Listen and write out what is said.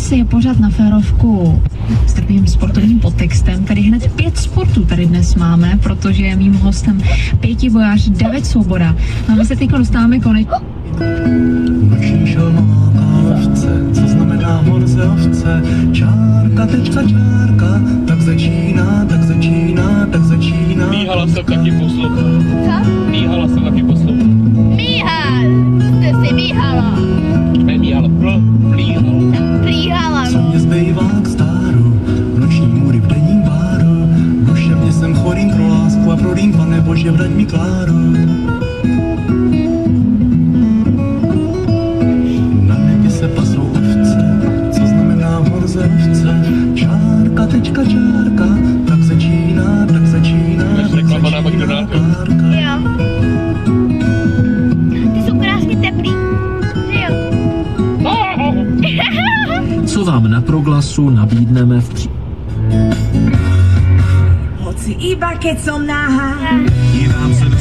Dnes je pořád na férovku s takovým sportovním podtextem, tady hned 5 sportů tady dnes máme, protože je mým hostem pětibojář David Svoboda. No a my se teď dostáváme konečně. Noční šelmáka ovce, co znamená horze ovce, čárka, tečka, čárka, tak začíná, tak začíná, tak začíná. Míhala se taky poslouchat. Co? Míhala se taky poslouchat. Míhal! Ty jsi míhala. Nemíhala, plíhala. Co mě zbývá k stáru, noční můry v denním báru, duševně jsem chorým pro lásku a prodím, Pane Bože, vrať mi Kláru. Na nebi se pasou ovce, co znamená horze ovce, čárka, tečka, čárka, tak začíná, tak začíná, Máš tak reklama na začíná McDonaldu. Klárka. Jo. Ty jsou krásně teplý. Že jo? Co vám na Proglasu nabídneme v Hoci iba keď som nahá, Dívám se do